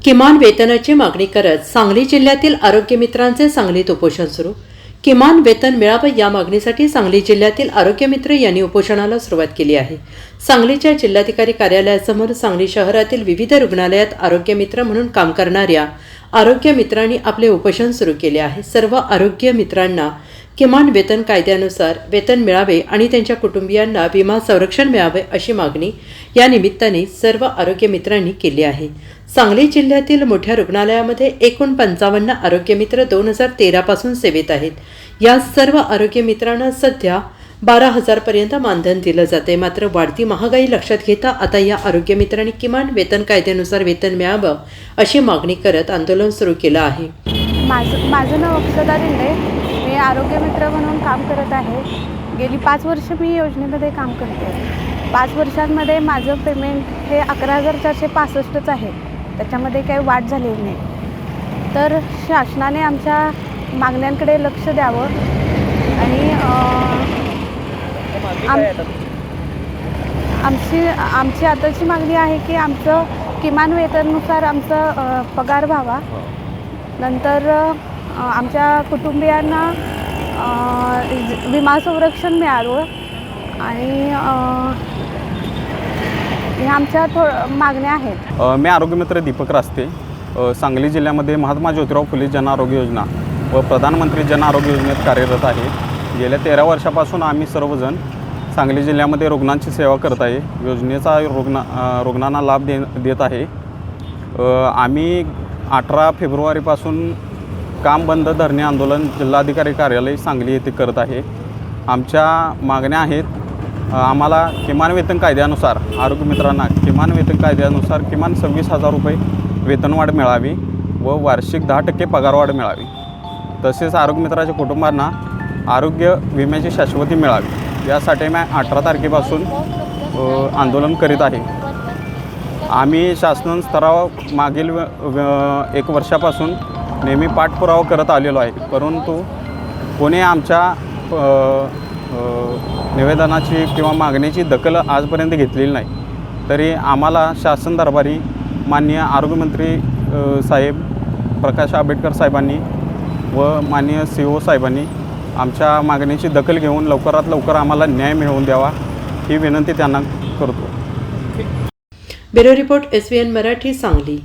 किमान वेतनाची मागणी करत सांगली जिल्ह्यातील आरोग्य मित्रांचे सांगलीत उपोषण सुरू। किमान वेतन मिळावं या मागणीसाठी सांगली जिल्ह्यातील आरोग्य मित्र यांनी उपोषणाला सुरुवात केली आहे। सांगलीच्या जिल्हाधिकारी कार्यालयासमोर सांगली शहरातील विविध रुग्णालयात आरोग्य मित्र म्हणून काम करणाऱ्या आरोग्य मित्रांनी आपले उपोषण सुरू केले आहे। सर्व आरोग्य मित्रांना किमान वेतन कायद्यानुसार वेतन मिळावे आणि त्यांच्या कुटुंबियांना विमा संरक्षण मिळावे अशी मागणी या निमित्ताने सर्व आरोग्य मित्रांनी केली आहे। सांगली जिल्ह्यातील मोठ्या रुग्णालयामध्ये एकूण 55 आरोग्य मित्र 2013 पासून सेवेत आहेत। या सर्व आरोग्य मित्रांना सध्या 12,000 पर्यंत मानधन दिलं जाते। मात्र वाढती महागाई लक्षात घेता आता या आरोग्य मित्रांनी किमान वेतन कायद्यानुसार वेतन मिळावं अशी मागणी करत आंदोलन सुरू केलं आहे। माझं नाव अक्षदा दिंडे, मी आरोग्य मित्र म्हणून काम करत आहे। गेली 5 वर्ष मी योजनेमध्ये काम करते। 5 वर्षांमध्ये माझं पेमेंट हे 11,465च आहे, त्याच्यामध्ये काही वाढ झालेली नाही। तर शासनाने आमच्या मागण्यांकडे लक्ष द्यावं आणि आमची आताची मागणी आहे की आमचं किमान वेतनानुसार आमचा पगार व्हावा, नंतर आमच्या कुटुंबियांना विमा संरक्षण मिळावं आणि ह्या आमच्या मागण्या आहेत। मी आरोग्य मित्र दीपक रास्ते, सांगली जिल्ह्यामध्ये महात्मा ज्योतिराव फुले जन आरोग्य योजना व प्रधानमंत्री जन आरोग्य योजनेत कार्यरत आहे। गेल्या 13 वर्षापासून आम्ही सर्वजण सांगली जिल्ह्यामध्ये रुग्णांची सेवा करत आहे। योजनेचा रुग्णांना लाभ देत आहे। आम्ही 18 फेब्रुवारीपासून काम बंद धरणे आंदोलन जिल्हाधिकारी कार्यालय सांगली येथे करत आहे। आमच्या मागण्या आहेत, आम्हाला किमान वेतन कायद्यानुसार आरोग्य मित्रांना किमान वेतन कायद्यानुसार किमान 26,000 रुपये वेतनवाढ मिळावी व वार्षिक 10% पगारवाढ मिळावी। तसेच आरोग्य मित्राच्या कुटुंबांना आरोग्य विम्याची शाश्वती मिळावी यासाठी मी 18 तारखेपासून आंदोलन करीत आहे। आम्ही शासन स्तरावर मागील 1 वर्षापासून नेहमी पाठपुरावा करत आलेलो आहे, परंतु कोणी आमच्या निवेदनाची किंवा मागणीची दखल आजपर्यंत घेतलेली नाही। तरी आम्हाला शासन दरबारी माननीय आरोग्यमंत्री साहेब प्रकाश आंबेडकर साहेबांनी व माननीय CO साहेबांनी आमच्या मागणीची दखल घेऊन लवकरात लवकर आम्हाला न्याय मिळवून द्यावा ही विनंती त्यांना करतो। Bureau report SVN Marathi Sangli.